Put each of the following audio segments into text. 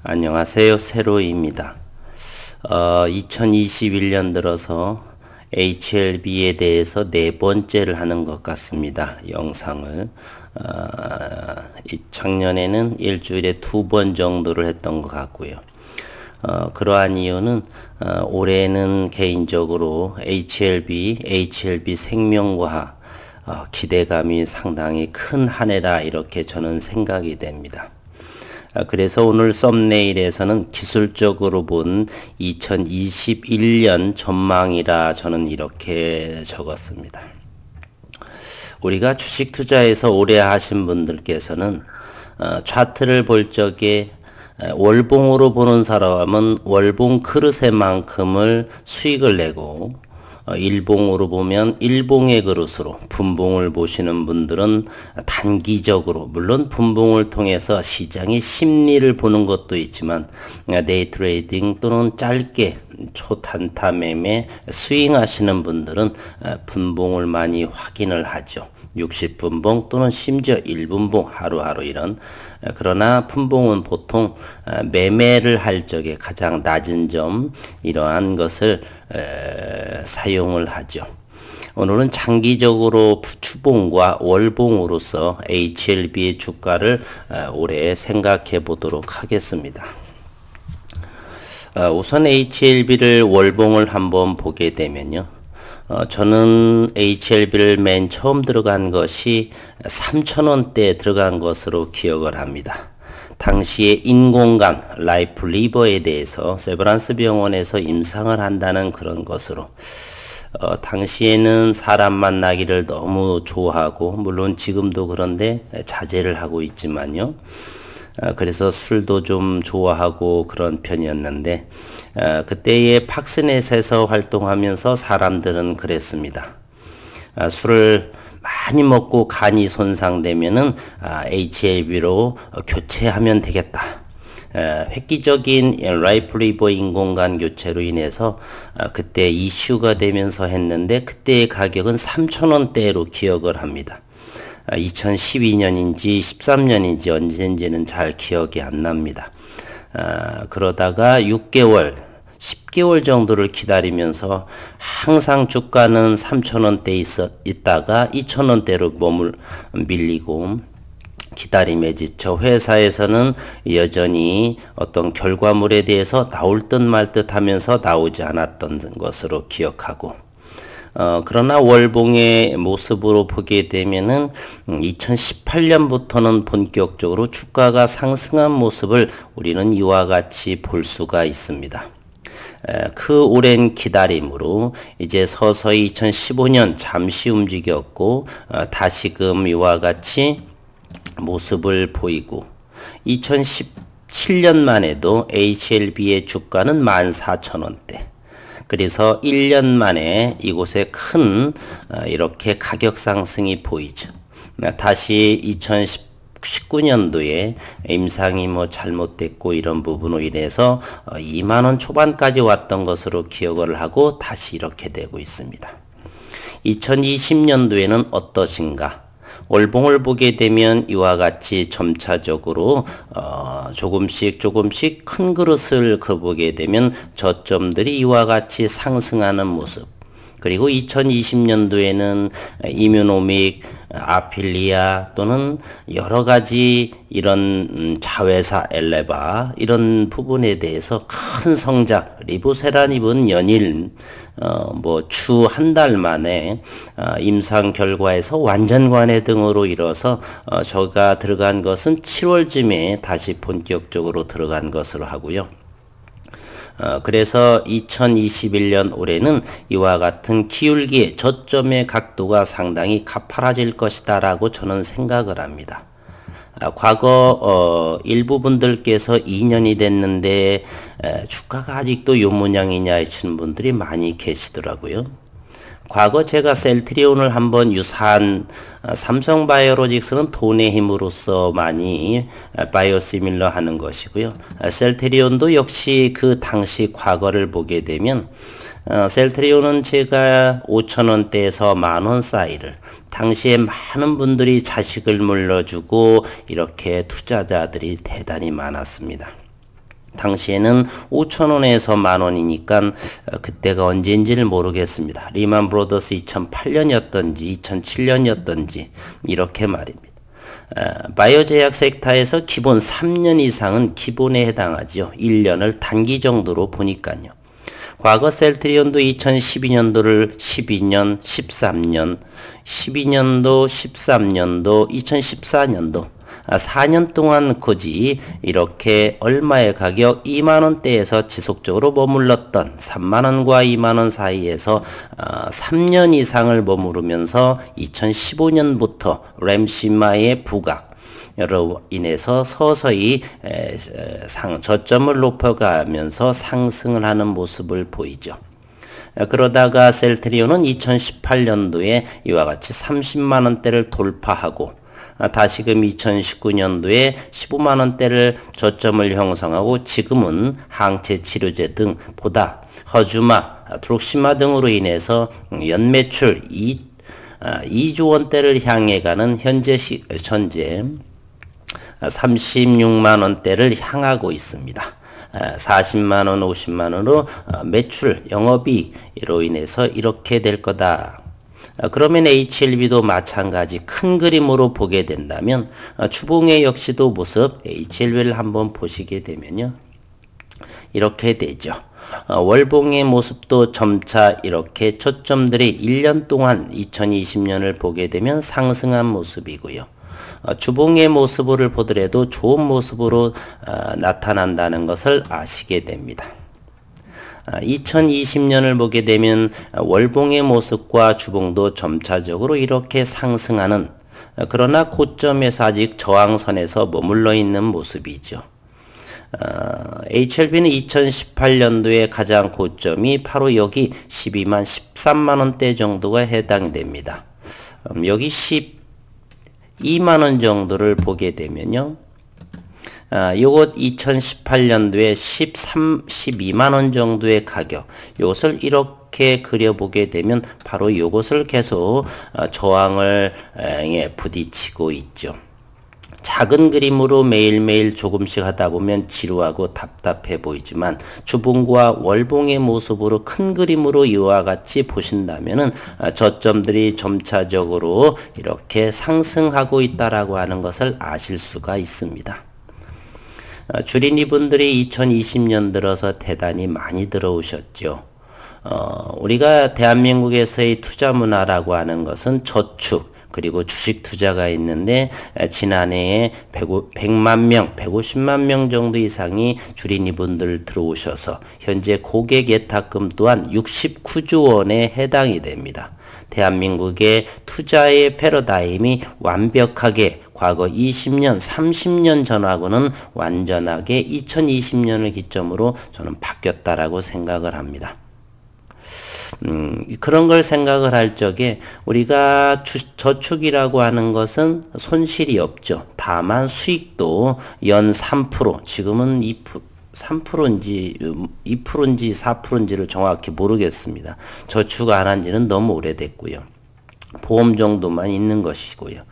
안녕하세요. 세로입니다. 2021년 들어서 HLB에 대해서 네 번째를 하는 것 같습니다. 영상을. 작년에는 일주일에 2번 정도를 했던 것 같고요. 그러한 이유는 올해는 개인적으로 HLB 생명과학 기대감이 상당히 큰 한 해다 이렇게 저는 생각이 됩니다. 그래서 오늘 썸네일에서는 기술적으로 본 2021년 전망이라 저는 이렇게 적었습니다. 우리가 주식 투자에서 오래 하신 분들께서는 차트를 볼 적에 월봉으로 보는 사람은 월봉 그릇의 만큼을 수익을 내고 일봉으로 보면 일봉의 그릇으로 분봉을 보시는 분들은 단기적으로 물론 분봉을 통해서 시장의 심리를 보는 것도 있지만 데이 트레이딩 또는 짧게 초단타 매매 스윙하시는 분들은 분봉을 많이 확인을 하죠. 60분봉 또는 심지어 1분봉 하루하루 이런. 그러나 분봉은 보통 매매를 할 적에 가장 낮은 점 이러한 것을 사용을 하죠. 오늘은 장기적으로 추봉과 월봉으로서 HLB의 주가를 올해 생각해 보도록 하겠습니다. 우선 HLB를 월봉을 한번 보게 되면요. 저는 HLB를 맨 처음 들어간 것이 3,000원대에 들어간 것으로 기억을 합니다. 당시에 인공간 라이프 리버에 대해서 세브란스 병원에서 임상을 한다는 그런 것으로 당시에는 사람 만나기를 너무 좋아하고 물론 지금도 그런데 자제를 하고 있지만요. 그래서 술도 좀 좋아하고 그런 편이었는데 그때의 팍스넷에서 활동하면서 사람들은 그랬습니다. 술을 많이 먹고 간이 손상되면은 HLB로 교체하면 되겠다. 획기적인 라이프 리버 인공간 교체로 인해서 그때 이슈가 되면서 했는데 그때의 가격은 3,000원대로 기억을 합니다. 2012년인지 13년인지 언제인지는 잘 기억이 안 납니다. 그러다가 6개월, 10개월 정도를 기다리면서 항상 주가는 3,000원대에 있다가 2,000원대로 몸을 밀리고 기다림에 지쳐 회사에서는 여전히 어떤 결과물에 대해서 나올 듯 말 듯 하면서 나오지 않았던 것으로 기억하고 그러나 월봉의 모습으로 보게 되면은 2018년부터는 본격적으로 주가가 상승한 모습을 우리는 이와 같이 볼 수가 있습니다. 그 오랜 기다림으로 이제 서서히 2015년 잠시 움직였고 다시금 이와 같이 모습을 보이고 2017년만 해도 HLB의 주가는 14,000원대 그래서 1년 만에 이곳에 큰 이렇게 가격 상승이 보이죠. 다시 2019년도에 임상이 잘못됐고 이런 부분으로 인해서 2만원 초반까지 왔던 것으로 기억을 하고 다시 이렇게 되고 있습니다. 2020년도에는 어떠신가? 월봉을 보게 되면 이와 같이 점차적으로 조금씩 큰 그릇을 보게 되면 저점들이 이와 같이 상승하는 모습 그리고 2020년도에는 이뮤노믹, 아필리아 또는 여러가지 이런 자회사 엘레바 이런 부분에 대해서 큰 성장 리보세라닙은 연일 주 한 달 만에 임상 결과에서 완전 관해 등으로 이뤄서 저가 들어간 것은 7월쯤에 다시 본격적으로 들어간 것으로 하고요. 그래서 2021년 올해는 이와 같은 기울기의 저점의 각도가 상당히 가파라질 것이다 라고 저는 생각을 합니다. 과거 일부 분들께서 2년이 됐는데 주가가 아직도 요 모양이냐 하시는 분들이 많이 계시더라고요. 과거 제가 셀트리온을 한번 유사한 삼성바이오로직스는 돈의 힘으로써 많이 바이오시밀러 하는 것이고요. 셀트리온도 역시 그 당시 과거를 보게 되면 셀트리온은 제가 5,000원대에서 만원 사이를 당시에 많은 분들이 자식을 물려주고 이렇게 투자자들이 대단히 많았습니다. 당시에는 5,000원에서 만원이니까 그때가 언제인지를 모르겠습니다. 리만 브로더스 2008년이었던지 2007년이었던지 이렇게 말입니다. 바이오 제약 섹터에서 기본 3년 이상은 기본에 해당하죠. 1년을 단기 정도로 보니까요. 과거 셀트리온도 2012년도를 12년, 13년, 12년도, 13년도, 2014년도 4년 동안 굳이 이렇게 얼마의 가격 2만원대에서 지속적으로 머물렀던 3만원과 2만원 사이에서 3년 이상을 머무르면서 2015년부터 램시마의 부각 로 인해서 서서히 저점을 높여가면서 상승을 하는 모습을 보이죠. 그러다가 셀트리온은 2018년도에 이와 같이 30만원대를 돌파하고 다시금 2019년도에 15만원대를 저점을 형성하고 지금은 항체 치료제 등 보다 허주마, 트룩시마 등으로 인해서 연매출 2조 원대를 향해 가는 현재 36만원대를 향하고 있습니다. 40만원, 50만원으로 매출, 영업이익으로 인해서 이렇게 될 거다. 그러면 HLB도 마찬가지 큰 그림으로 보게 된다면 주봉의 역시도 모습 HLB를 한번 보시게 되면요. 이렇게 되죠. 월봉의 모습도 점차 이렇게 초점들이 1년 동안 2020년을 보게 되면 상승한 모습이고요. 주봉의 모습을 보더라도 좋은 모습으로 나타난다는 것을 아시게 됩니다. 2020년을 보게 되면 월봉의 모습과 주봉도 점차적으로 이렇게 상승하는 그러나 고점에서 아직 저항선에서 머물러 있는 모습이죠. HLB는 2018년도에 가장 고점이 바로 여기 12만 13만원대 정도가 해당이 됩니다. 여기 12만원 정도를 보게 되면요. 요것 2018년도에 12만원 정도의 가격, 요것을 이렇게 그려보게 되면 바로 요것을 계속 저항을 부딪히고 있죠. 작은 그림으로 매일매일 조금씩 하다 보면 지루하고 답답해 보이지만 주봉과 월봉의 모습으로 큰 그림으로 이와 같이 보신다면은 저점들이 점차적으로 이렇게 상승하고 있다라고 하는 것을 아실 수가 있습니다. 주린이분들이 2020년 들어서 대단히 많이 들어오셨죠. 우리가 대한민국에서의 투자 문화라고 하는 것은 저축 그리고 주식 투자가 있는데 지난해에 100만 명, 150만 명 정도 이상이 주린이분들 들어오셔서 현재 고객 예탁금 또한 69조 원에 해당이 됩니다. 대한민국의 투자의 패러다임이 완벽하게 과거 20년, 30년 전하고는 완전하게 2020년을 기점으로 저는 바뀌었다라고 생각을 합니다. 그런 걸 생각을 할 적에 우리가 저축이라고 하는 것은 손실이 없죠. 다만 수익도 연 3%, 지금은 3%인지 2%인지 4%인지를 정확히 모르겠습니다. 저축 안 한 지는 너무 오래됐고요. 보험 정도만 있는 것이고요.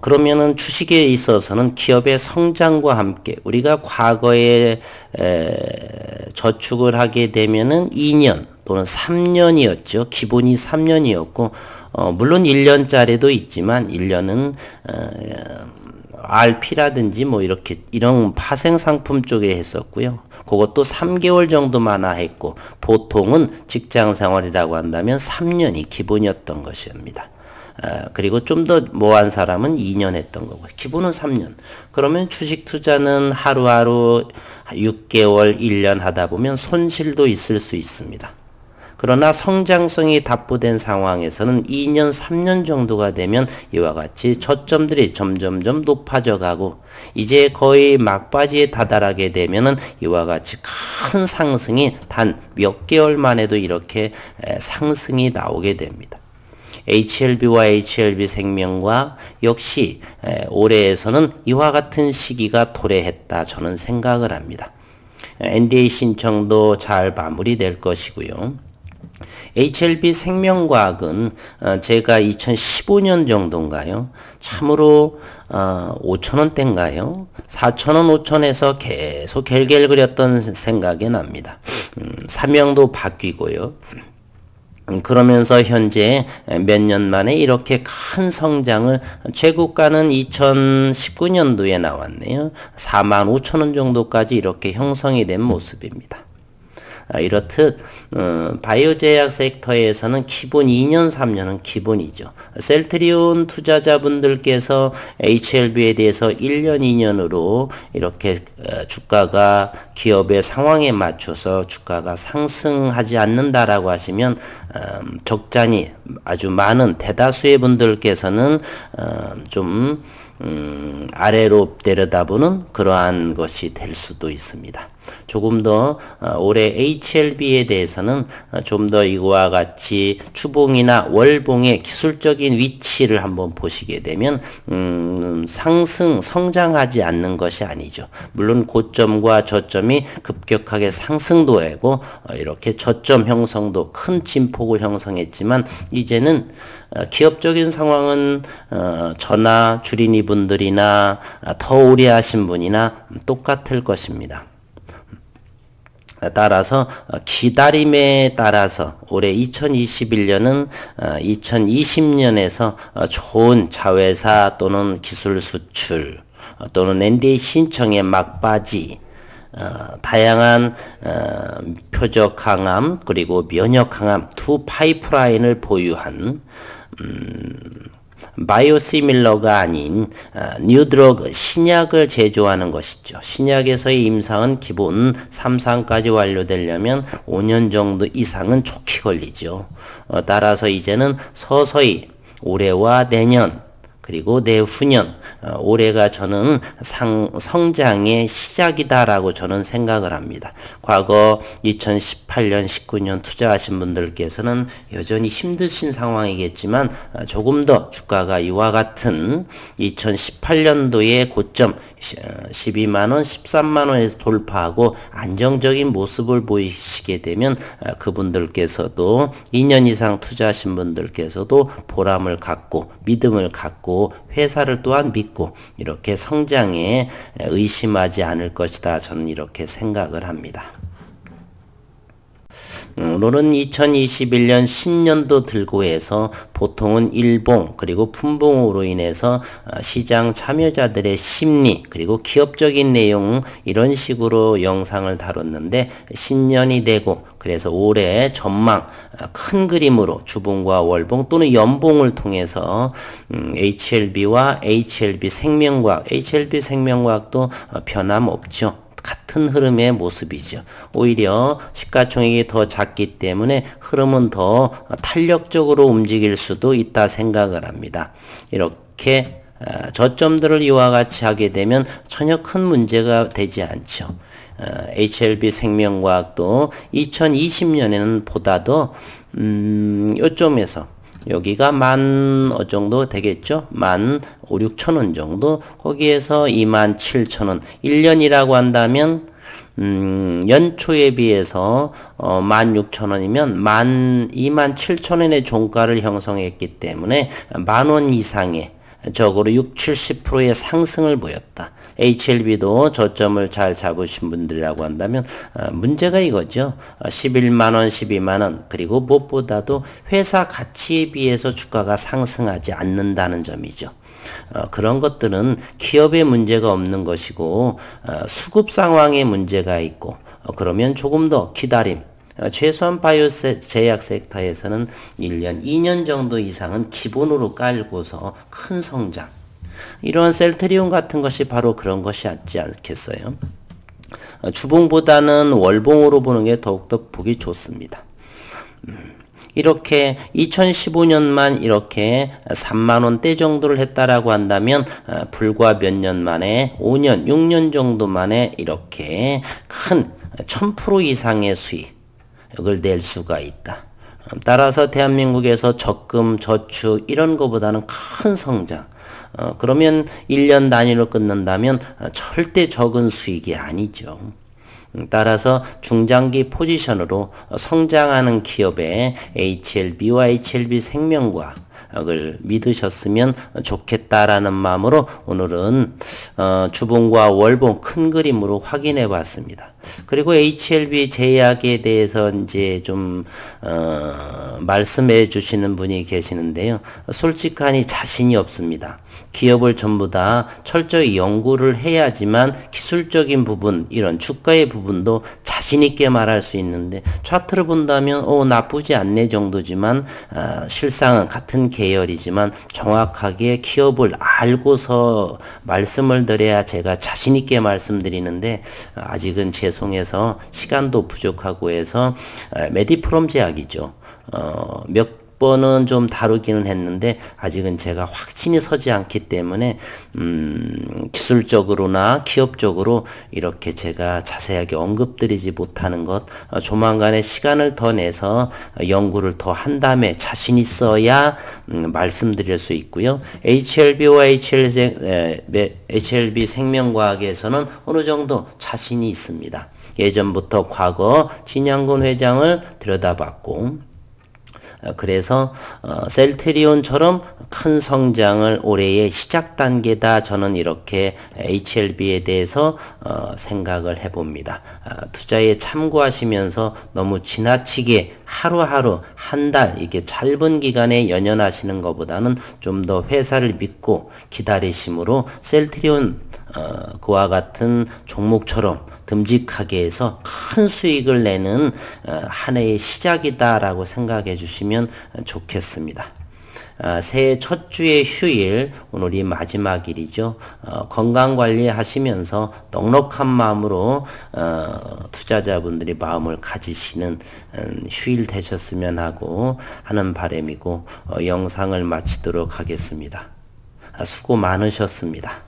그러면은 주식에 있어서는 기업의 성장과 함께 우리가 과거에 저축을 하게 되면은 2년 또는 3년이었죠. 기본이 3년이었고 물론 1년짜리도 있지만 1년은 RP라든지 뭐 이런 파생 상품 쪽에 했었고요. 그것도 3개월 정도만 했고 보통은 직장 생활이라고 한다면 3년이 기본이었던 것입니다. 그리고 좀 더 모한 사람은 2년 했던 거고 기본은 3년. 그러면 주식 투자는 하루하루 6개월, 1년 하다 보면 손실도 있을 수 있습니다. 그러나 성장성이 답보된 상황에서는 2년, 3년 정도가 되면 이와 같이 저점들이 점점점 높아져 가고 이제 거의 막바지에 다다르게 되면은 이와 같이 큰 상승이 단 몇 개월 만에도 이렇게 상승이 나오게 됩니다. HLB와 HLB생명과 역시 올해에서는 이와 같은 시기가 도래했다 저는 생각을 합니다. NDA 신청도 잘 마무리될 것이고요. HLB 생명과학은 제가 2015년 정도인가요? 참으로 5,000원대인가요? 4,000원, 5,000원에서 계속 갤갤거렸던 생각이 납니다. 사명도 바뀌고요. 그러면서 현재 몇 년 만에 이렇게 큰 성장을, 최고가는 2019년도에 나왔네요. 45,000원 정도까지 이렇게 형성이 된 모습입니다. 이렇듯 바이오 제약 섹터에서는 기본 2년, 3년은 기본이죠. 셀트리온 투자자분들께서 HLB에 대해서 1년, 2년으로 이렇게 주가가 기업의 상황에 맞춰서 주가가 상승하지 않는다라고 하시면 적잖이 아주 많은 대다수의 분들께서는 좀 아래로 내려다보는 그러한 것이 될 수도 있습니다. 조금 더 올해 HLB에 대해서는 좀 더 이거와 같이 주봉이나 월봉의 기술적인 위치를 한번 보시게 되면 성장하지 않는 것이 아니죠. 물론 고점과 저점이 급격하게 상승도 하고 이렇게 저점 형성도 큰 진폭을 형성했지만 이제는 기업적인 상황은 저나 주린이 분들이나 더 오래 하신 분이나 똑같을 것입니다. 따라서 기다림에 따라서 올해 2021년은 2020년에서 좋은 자회사 또는 기술 수출 또는 NDA 신청의 막바지, 다양한 표적 항암 그리고 면역 항암 두 파이프라인을 보유한 바이오시밀러가 아닌 뉴드러그 신약을 제조하는 것이죠. 신약에서의 임상은 기본 3상까지 완료되려면 5년 정도 이상은 좋게 걸리죠. 따라서 이제는 서서히 올해와 내년 그리고 내후년, 올해가 저는 성장의 시작이다라고 저는 생각을 합니다. 과거 2018년, 19년 투자하신 분들께서는 여전히 힘드신 상황이겠지만 조금 더 주가가 이와 같은 2018년도의 고점 12만원, 13만원에서 돌파하고 안정적인 모습을 보이시게 되면 그분들께서도 2년 이상 투자하신 분들께서도 보람을 갖고 믿음을 갖고 회사를 또한 믿고 이렇게 성장에 의심하지 않을 것이다. 저는 이렇게 생각을 합니다. 오늘은 2021년 신년도 들고 해서 보통은 일봉 그리고 분봉으로 인해서 시장 참여자들의 심리 그리고 기업적인 내용 이런 식으로 영상을 다뤘는데 신년이 되고 그래서 올해 전망 큰 그림으로 주봉과 월봉 또는 연봉을 통해서 HLB와 HLB 생명과학, HLB 생명과학도 변함없죠. 같은 흐름의 모습이죠. 오히려 시가총액이 더 작기 때문에 흐름은 더 탄력적으로 움직일 수도 있다 생각을 합니다. 이렇게 저점들을 이와 같이 하게 되면 전혀 큰 문제가 되지 않죠. HLB 생명과학도 2020년에는 보다도 요점에서 여기가 10,000원 정도 되겠죠? 15,000-16,000원 정도. 거기에서 27,000원. 1년이라고 한다면 연초에 비해서 16,000원이면 27,000원의 종가를 형성했기 때문에 10,000원 이상의 적어도 60-70%의 상승을 보였다. HLB도 저점을 잘 잡으신 분들이라고 한다면 문제가 이거죠. 11만원, 12만원 그리고 무엇보다도 회사 가치에 비해서 주가가 상승하지 않는다는 점이죠. 그런 것들은 기업의 문제가 없는 것이고 수급 상황에 문제가 있고 그러면 조금 더 기다림 최소한 바이오 제약 섹터에서는 1년, 2년 정도 이상은 기본으로 깔고서 큰 성장 이러한 셀트리온 같은 것이 바로 그런 것이 있지 않겠어요? 주봉보다는 월봉으로 보는 게 더욱더 보기 좋습니다. 이렇게 2015년만 이렇게 3만원대 정도를 했다라고 한다면 불과 몇 년 만에 5년, 6년 정도 만에 이렇게 큰 1000% 이상의 수익을 낼 수가 있다. 따라서 대한민국에서 적금, 저축 이런 것보다는 큰 성장 그러면 1년 단위로 끊는다면 절대 적은 수익이 아니죠. 따라서 중장기 포지션으로 성장하는 기업의 HLB와 HLB생명과학을 믿으셨으면 좋겠다라는 마음으로 오늘은 주봉과 월봉 큰 그림으로 확인해 봤습니다. 그리고 HLB 제약에 대해서 이제 좀 말씀해 주시는 분이 계시는데요. 솔직하니 자신이 없습니다. 기업을 전부 다 철저히 연구를 해야지만 기술적인 부분, 이런 주가의 부분도 자신 있게 말할 수 있는데, 차트를 본다면 나쁘지 않네 정도지만 실상은 같은 계열이지만 정확하게 기업을 알고서 말씀을 드려야 제가 자신 있게 말씀드리는데, 아직은 죄송해서 시간도 부족하고 해서 메디프롬 제약이죠. 몇 번은 좀 다루기는 했는데 아직은 제가 확신이 서지 않기 때문에 기술적으로나 기업적으로 이렇게 제가 자세하게 언급드리지 못하는 것, 조만간에 시간을 더 내서 연구를 더 한 다음에 자신 있어야 말씀드릴 수 있고요. HLB와 HLB 생명과학에서는 어느 정도 자신이 있습니다. 예전부터 과거 진양군 회장을 들여다봤고, 그래서 셀트리온처럼 큰 성장을 올해의 시작 단계다, 저는 이렇게 HLB에 대해서 생각을 해봅니다. 투자에 참고하시면서 너무 지나치게 하루하루 한 달 이게 짧은 기간에 연연하시는 것보다는 좀 더 회사를 믿고 기다리심으로 셀트리온 그와 같은 종목처럼 듬직하게 해서 큰 수익을 내는 한 해의 시작이다라고 생각해 주시면 좋겠습니다. 새해 첫 주의 휴일, 오늘이 마지막 일이죠. 건강관리 하시면서 넉넉한 마음으로 투자자분들이 마음을 가지시는 휴일 되셨으면 하고 하는 바람이고, 영상을 마치도록 하겠습니다. 수고 많으셨습니다.